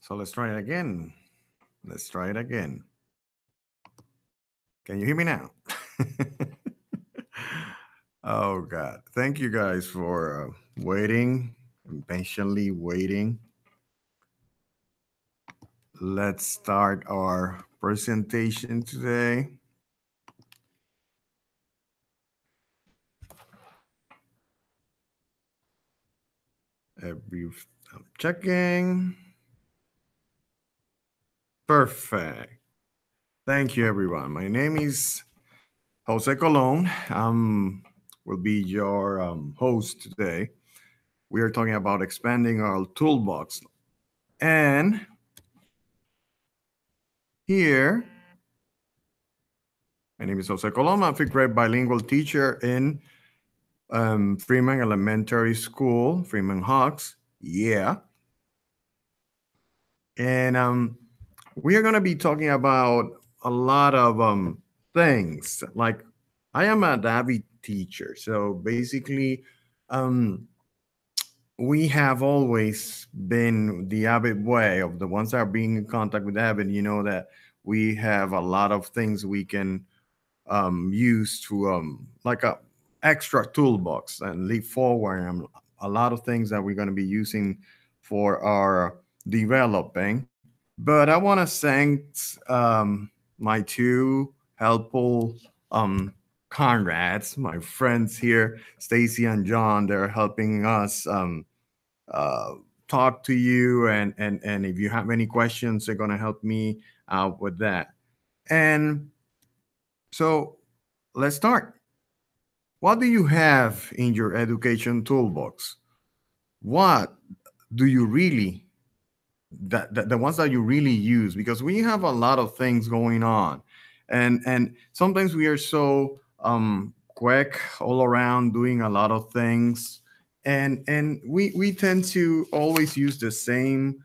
So let's try it again. Let's try it again. Can you hear me now? Oh, God. Thank you guys for waiting and patiently waiting. Let's start our presentation today. Every, I'm checking. Perfect. Thank you, everyone. My name is Jose Colon. Will be your host today. We are talking about expanding our toolbox. And here, my name is Jose Colon. I'm a fifth grade bilingual teacher in Freeman Elementary School, Freeman Hawks. Yeah. And we are going to be talking about a lot of things. Like, I am a Davi teacher. So basically, um, we have always been the Avid way of the ones that are being in contact with Avid. You know that we have a lot of things we can use to like a extra toolbox and leap forward, and a lot of things that we're going to be using for our developing. But I want to thank my two helpful comrades, my friends here, Stacy and John. They're helping us uh, talk to you, and if you have any questions, they're going to help me out with that. And so let's start. What do you have in your education toolbox? What do you really, the ones that you really use? Because we have a lot of things going on, and sometimes we are so quick all around doing a lot of things, and we tend to always use the same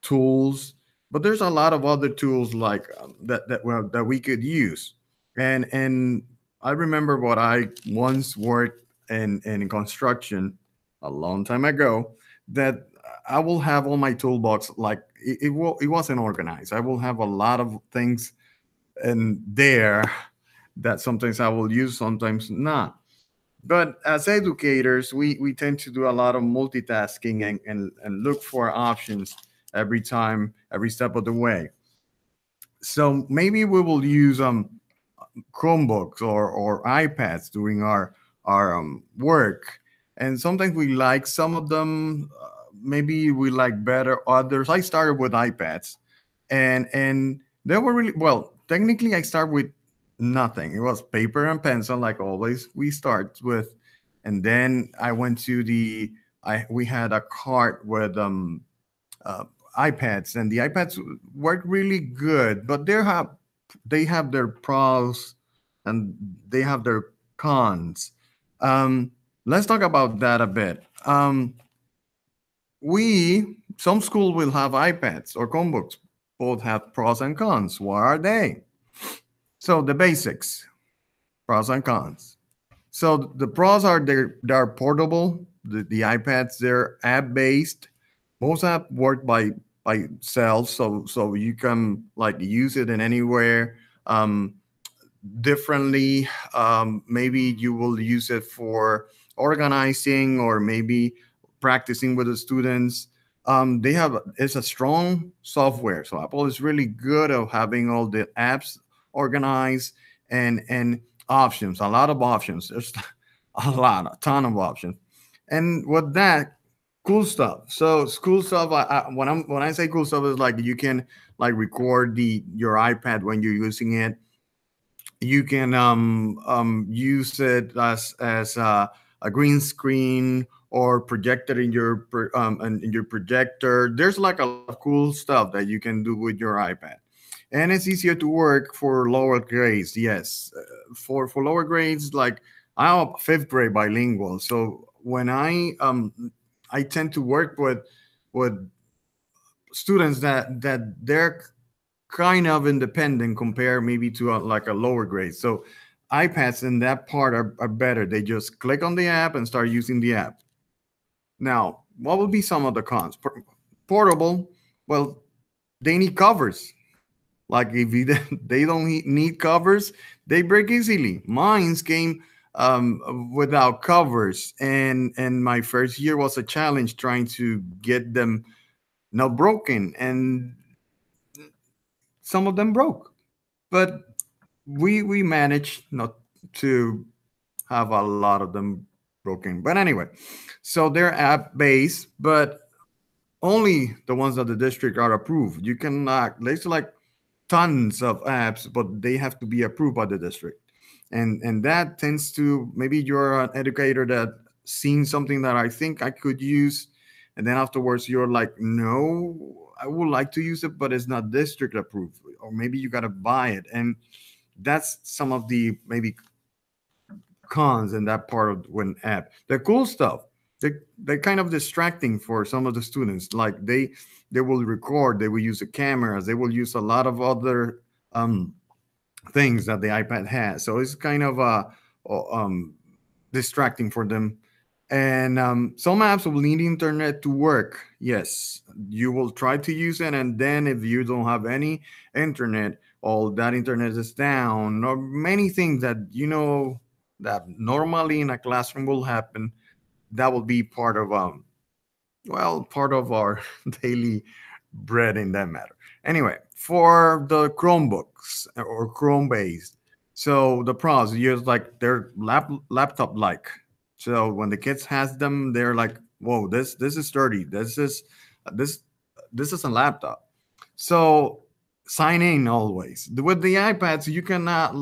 tools, but there's a lot of other tools like that we could use. And I remember what I once worked in construction a long time ago, that I will have all my toolbox like it wasn't organized. I will have a lot of things in there that sometimes I will use, sometimes not. But as educators, we tend to do a lot of multitasking and look for options every time, every step of the way. So maybe we will use Chromebooks or iPads during our work, and sometimes we like some of them. Maybe we like better others. I started with iPads, and they were really well. Technically, I start with nothing. It was paper and pencil, like always. We start with, and then I went to the. I we had a cart with uh, iPads, and the iPads work really good, but they have their pros and they have their cons. Um, let's talk about that a bit. We Some school will have iPads or Chromebooks. Both have pros and cons. What are they? So the basics, pros and cons. So the pros are they're portable. The iPads, they're app based. Most app work by cells, so you can like use it in anywhere differently. Maybe you will use it for organizing or maybe practicing with the students. They have It's a strong software, so Apple is really good at having all the apps organized and options. A lot of options. There's a ton of options, and with that, cool stuff. So cool stuff. When I say cool stuff, is like you can like record the your iPad when you're using it. You can use it as a green screen or projected in in your projector. There's like a lot of cool stuff that you can do with your iPad, and it's easier to work for lower grades. Yes, for lower grades, like I'm a fifth grade bilingual, so when I tend to work with students that they're kind of independent compared maybe to like a lower grade. So iPads in that part are better. They just click on the app and start using the app. Now, what would be some of the cons? Portable. Well, they need covers. Like if you, they don't need covers, they break easily. Mines came without covers, and my first year was a challenge trying to get them not broken, and some of them broke. But we managed not to have a lot of them broken. But anyway, so they're app based, but only the ones that the district are approved. You cannot. There's like tons of apps, but they have to be approved by the district, and that tends to, maybe you're an educator that seen something that I think I could use, and then afterwards you're like, no, I would like to use it, but it's not district approved, or maybe you got to buy it, and that's some of the maybe cons in that part of when app. The cool stuff, they're kind of distracting for some of the students. Like they will record, they will use the cameras, they will use a lot of other um, things that the iPad has. So it's kind of distracting for them. And some apps will need internet to work. Yes, you will try to use it, and then if you don't have any internet, all that internet is down, or many things that that normally in a classroom will happen. That will be part of part of our daily bread in that matter. Anyway, for the Chromebooks or Chrome based, so the pros use like they're laptop like. So when the kids has them, they're like, "Whoa, this is sturdy. This this is a laptop." So sign in always with the iPads. You cannot,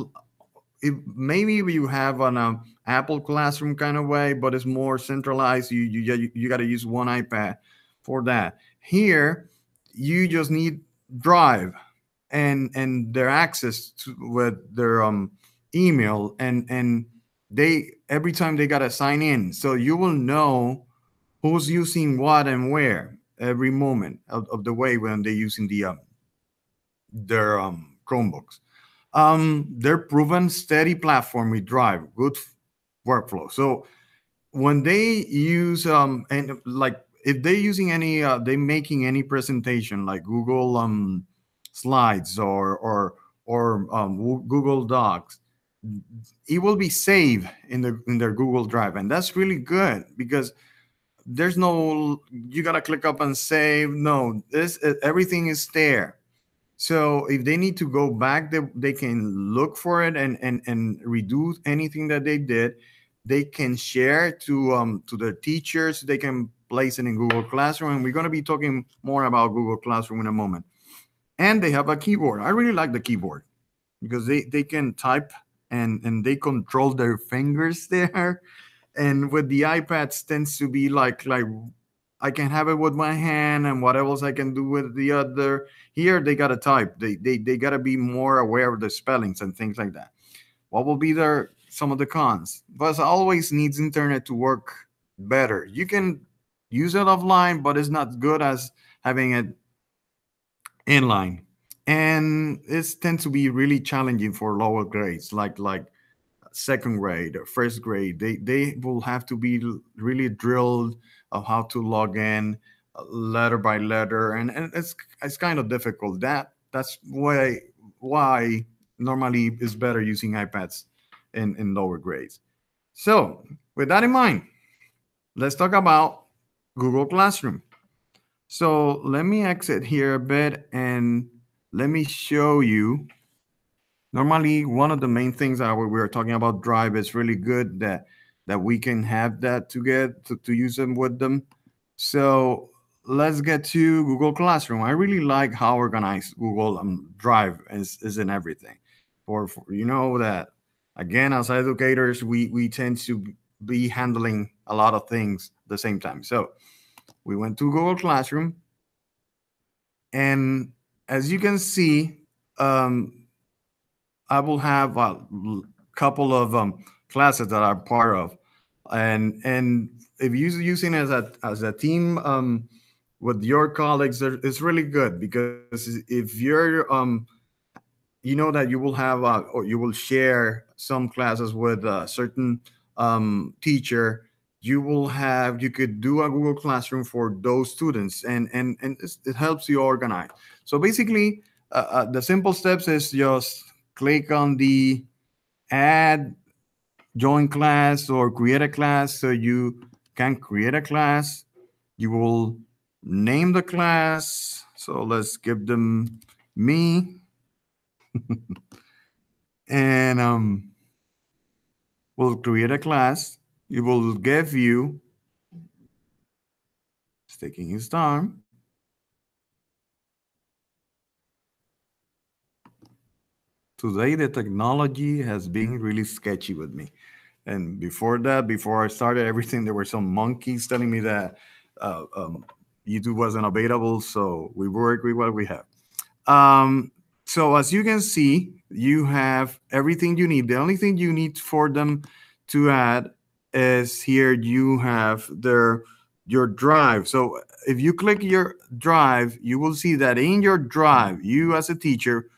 if maybe you have an Apple Classroom kind of way, but it's more centralized. You got to use one iPad for that. Here, you just need Drive and their access to with their email, and they every time they got to sign in, so you will know who's using what and where every moment of the way when they're using their Chromebooks. They're proven steady platform with Drive, good workflow. So when they use and like if they're using any they making any presentation like Google slides or Google Docs, it will be saved in their Google Drive, and that's really good because there's no, you gotta click up and save. No, this everything is there. So if they need to go back, they can look for it and redo anything that they did. They can share to their teachers. They can place it in Google Classroom, and we're going to be talking more about Google Classroom in a moment. And they have a keyboard. I really like the keyboard because they can type and they control their fingers there. And with the iPads tends to be like I can have it with my hand, and what else I can do with the other. Here they gotta type. They gotta be more aware of the spellings and things like that. What will be their some of the cons? But always needs internet to work better. You can use it offline, but it's not good as having it inline. And it tends to be really challenging for lower grades, like second grade or first grade. They will have to be really drilled of how to log in letter by letter, and it's kind of difficult. That's why normally it's better using iPads in lower grades. So with that in mind, let's talk about Google Classroom. So let me exit here a bit and let me show you. Normally, one of the main things that we were talking about Drive is really good that we can have that to to use them with them. So let's get to Google Classroom. I really like how organized Google Drive is in everything. For you know that again, as educators, we tend to be handling a lot of things at the same time. So we went to Google Classroom, and as you can see, I will have a couple of classes that I'm part of, and if you're using it as a team with your colleagues, it's really good because if you're you know that you will have or you will share some classes with a certain teacher, you could do a Google Classroom for those students, and it helps you organize. So basically, the simple steps is just click on the add, join class, or create a class. So you can create a class. You will name the class. So let's give them me, and we'll create a class. It will give you, it's taking its time. Today, the technology has been really sketchy with me. And before that, before I started everything, there were some monkeys telling me that uh, um, YouTube wasn't available. So we work with what we have. So as you can see, you have everything you need. The only thing you need for them to add is here you have your drive. So if you click your drive, you will see that in your drive, you as a teacher,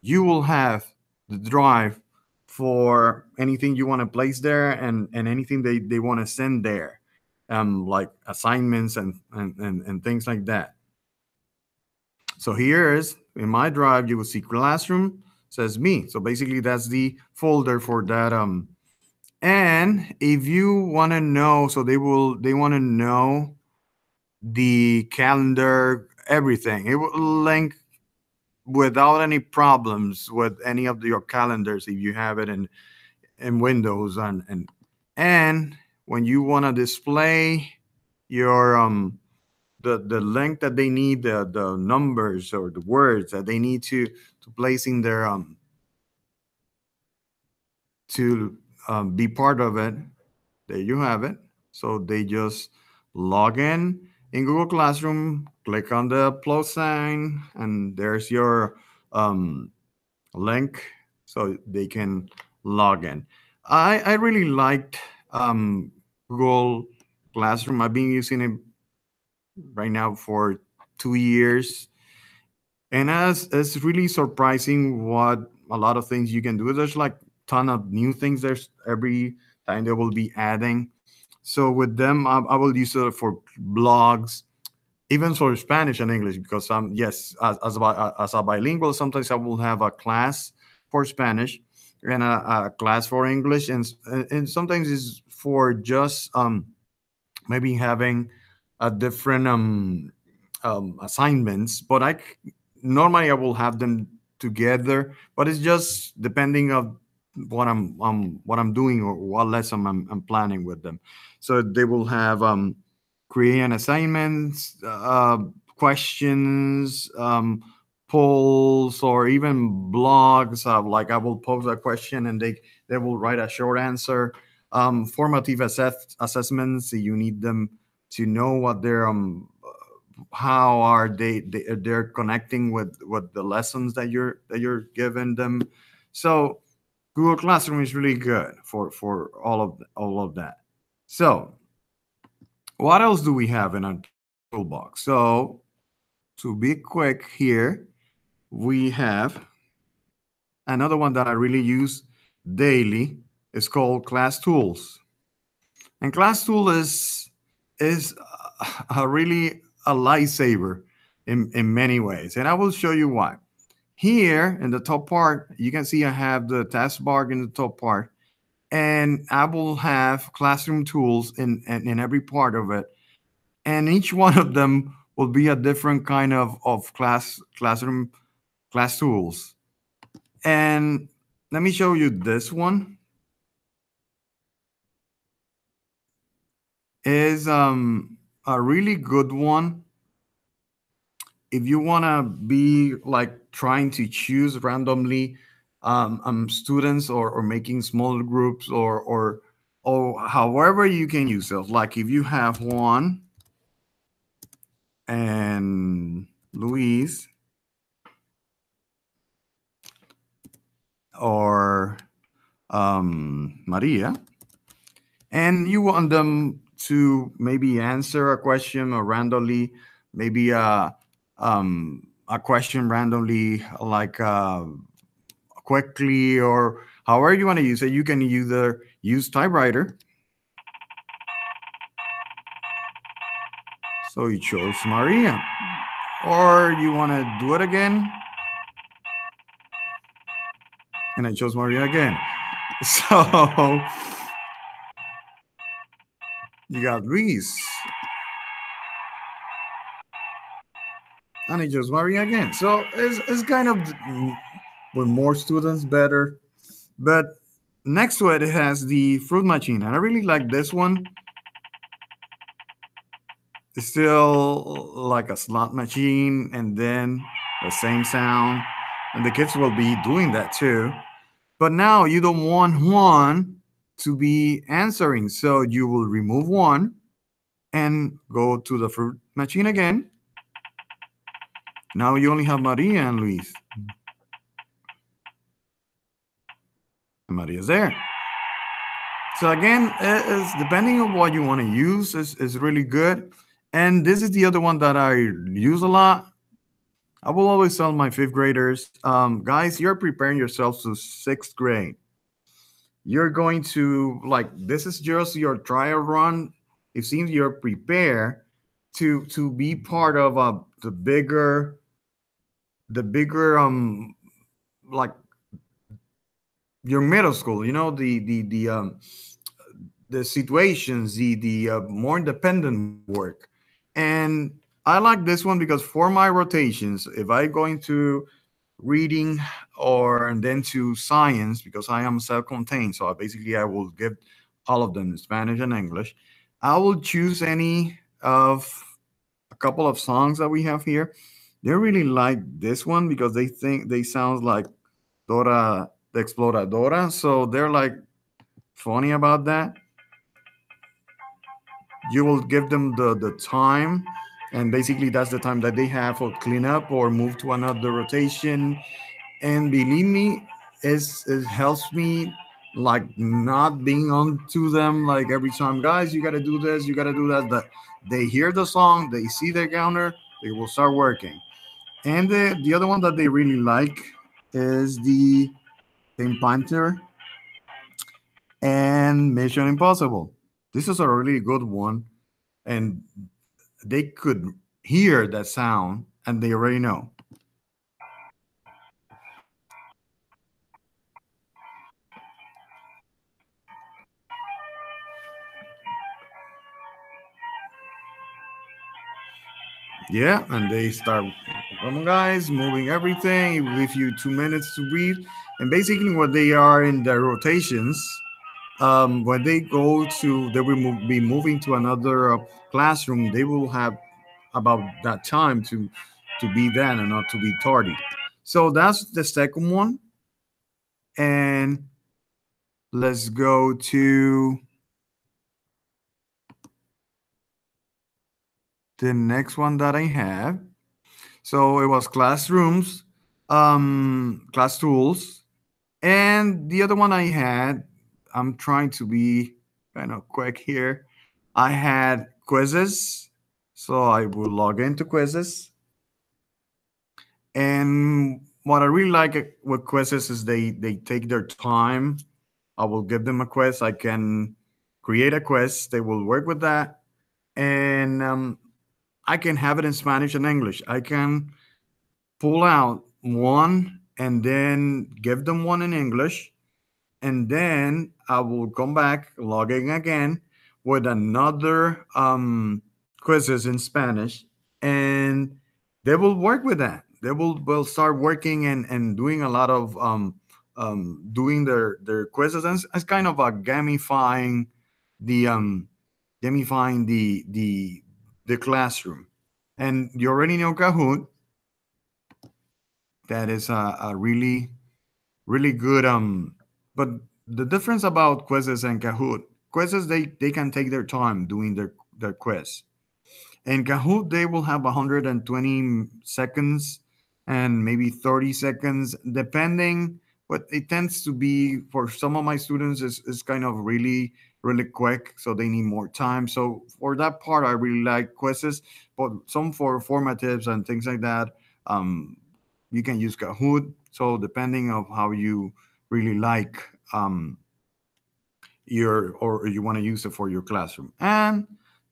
you will have the drive for anything you want to place there, and anything they want to send there, like assignments and things like that. So here is in my drive, you will see classroom says me. So basically that's the folder for that. And if you want to know, so they want to know the calendar, everything. It will link without any problems with any of your calendars if you have it in Windows, and when you want to display your the link that they need, the numbers or the words that they need to place in their to be part of it. There you have it. So they just log in Google Classroom, click on the plus sign, and there's your um, link, so they can log in. I really liked Google Classroom. I've been using it right now for 2 years, and as it's really surprising what a lot of things you can do. There's like ton of new things. There's every time they will be adding. So with them, I will use it for blogs, even for Spanish and English, because yes, as a bilingual, sometimes I will have a class for Spanish and a class for English, and sometimes it's for just maybe having a different assignments. But normally I will have them together, but it's just depending of what I'm doing or what lesson I'm planning with them. So they will have create assignments, questions, polls, or even blogs. Like I will pose a question and they will write a short answer. Formative assessments. You need them to know what they're how are they're connecting with the lessons that you're giving them. So Google Classroom is really good for all of that. So what else do we have in our toolbox? So to be quick here, we have another one that I really use daily. It's called Class Tools. And Class Tool is a really a lifesaver in many ways. And I will show you why. Here in the top part, you can see I have the taskbar in the top part, and I will have classroom tools in every part of it. And each one of them will be a different kind of classroom class tools. And let me show you this one. Is a really good one if you want to be like trying to choose randomly students, or making small groups, or however you can use it. Like if you have Juan and Luis, or Maria, and you want them to maybe answer a question or randomly, maybe a question randomly, like quickly, or however you want to use it. You can either use typewriter, So you chose Maria. Or you want to do it again? And I chose Maria again. So you got Luis. And I chose Maria again. So it's kind of with more students better. But next to it, it has the fruit machine. And I really like this one. It's still like a slot machine and then the same sound. And the kids will be doing that too. But now you don't want one to be answering. So you will remove one and go to the fruit machine again. Now you only have Maria and Luis. And Maria's there. So again, it's depending on what you want to use is really good. And this is the other one that I use a lot. I will always tell my fifth graders, guys, you're preparing yourselves to sixth grade. You're going to like this is just your trial run. It seems you're prepared to be part of the bigger like your middle school. You know the situations, the more independent work. And I like this one because for my rotations, if I go into reading or and then to science, because I am self-contained, so basically I will give all of them Spanish and English. I will choose any of a couple of songs that we have here. They really like this one because they think they sound like Dora the Exploradora, so they're like funny about that. You will give them the time, and basically that's the time that they have for cleanup or move to another rotation. And believe me, it helps me like not being on to them like every time, guys, you got to do this, you got to do that. That they hear the song, they see the counter, they will start working. And the other one that they really like is the Pink Panther and Mission Impossible. This is a really good one, and they could hear that sound and they already know. Yeah, and they start, come on, guys, moving everything. It will give you 2 minutes to breathe. And basically, what they are in the rotations, when they go to, they will be moving to another classroom. They will have about that time to be then and not to be tardy. So that's the second one. And let's go to the next one that I have. So it was classrooms, class tools, and the other one I had, I'm trying to be kind of quick here. I had quizzes, so I will log into quizzes. And what I really like with quizzes is they take their time. I will give them a quiz. I can create a quiz. They will work with that, and I can have it in Spanish and English. I can pull out one and then give them one in English, and then I will come back, logging again with another quizzes in Spanish, and they will work with that. They will start working and doing a lot of doing their quizzes, and it's kind of a the gamifying the classroom. And you already know Kahoot. That is a really good but the difference about quizzes and Kahoot, quizzes they can take their time doing their quiz. In Kahoot, they will have 120 seconds and maybe 30 seconds, depending. But it tends to be for some of my students is kind of really quick, so they need more time. So for that part, I really like quizzes, but some for formatives and things like that, um, you can use Kahoot. So depending of how you really like your or you want to use it for your classroom. And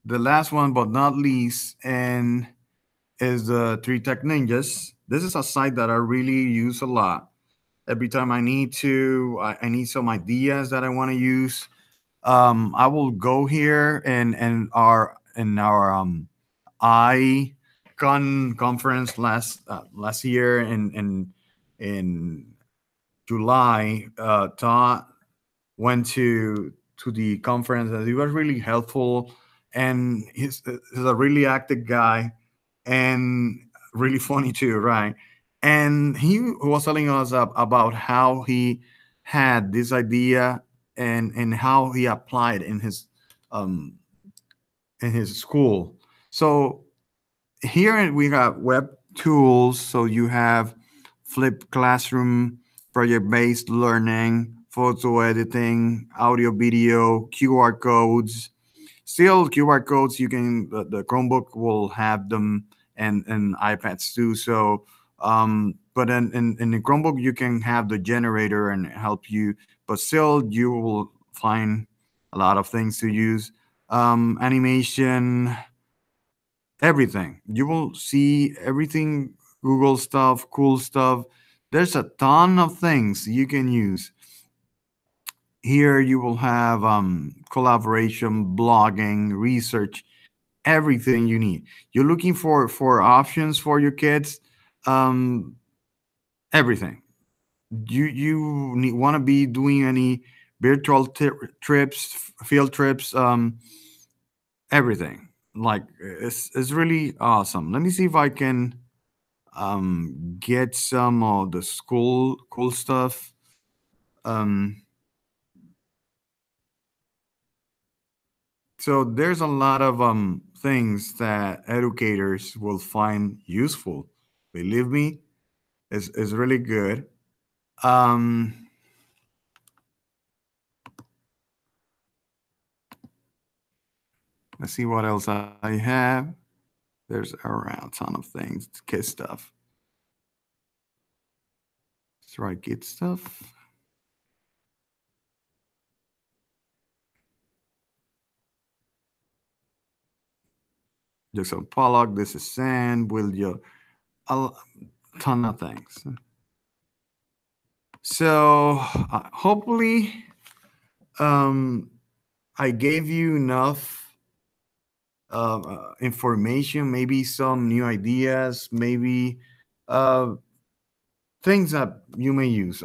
the last one but not least, and is the Three Tech Ninjas. This is a site that I really use a lot. Every time I need some ideas that I want to use. I will go here and our icon conference last year in July. Todd went to the conference, and he was really helpful, and he's a really active guy and really funny too, right? And he was telling us about how he had this idea and how he applied um in his school. So here we have web tools. So you have flipped classroom, project-based learning, photo editing, audio, video, QR codes. Still, QR codes, you can the Chromebook will have them, and iPads too. So, but in the Chromebook, you can have the generator and help you. But still, you will find a lot of things to use. Animation, everything. You will see everything, Google stuff, cool stuff. There's a ton of things you can use. Here you will have collaboration, blogging, research, everything you need. You're looking for options for your kids, um, everything. You need, want to be doing any virtual trips, field trips, everything. Like it's really awesome. Let me see if I can get some of the school cool stuff. Um, so there's a lot of things that educators will find useful. Believe me, it's really good. Um, let's see what else I have. There's around a ton of things, kid stuff. Let's try kid stuff. Jackson Pollock, this is Sand, Will you a ton of things. So hopefully um, I gave you enough information, maybe some new ideas, maybe uh, things that you may use.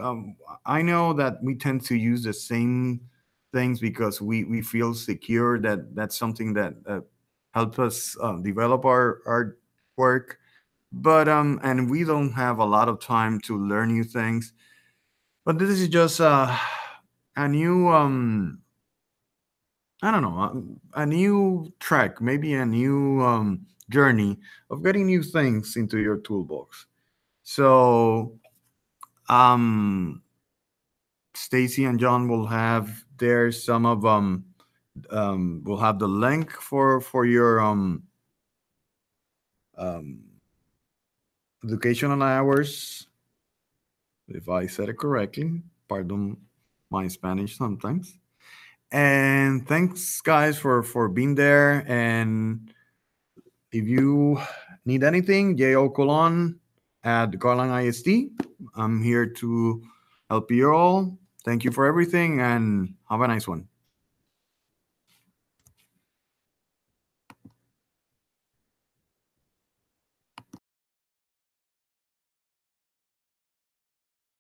I know that we tend to use the same things because we feel secure that that's something that helps us develop our work. But and we don't have a lot of time to learn new things. But this is just a new I don't know, a new track, maybe a new journey of getting new things into your toolbox. So, Stacy and John will have there some of will have the link for your um educational hours, if I said it correctly. Pardon my Spanish sometimes. And thanks guys for being there. And if you need anything, Jo Colon at Garland ISD. I'm here to help you all. Thank you for everything and have a nice one.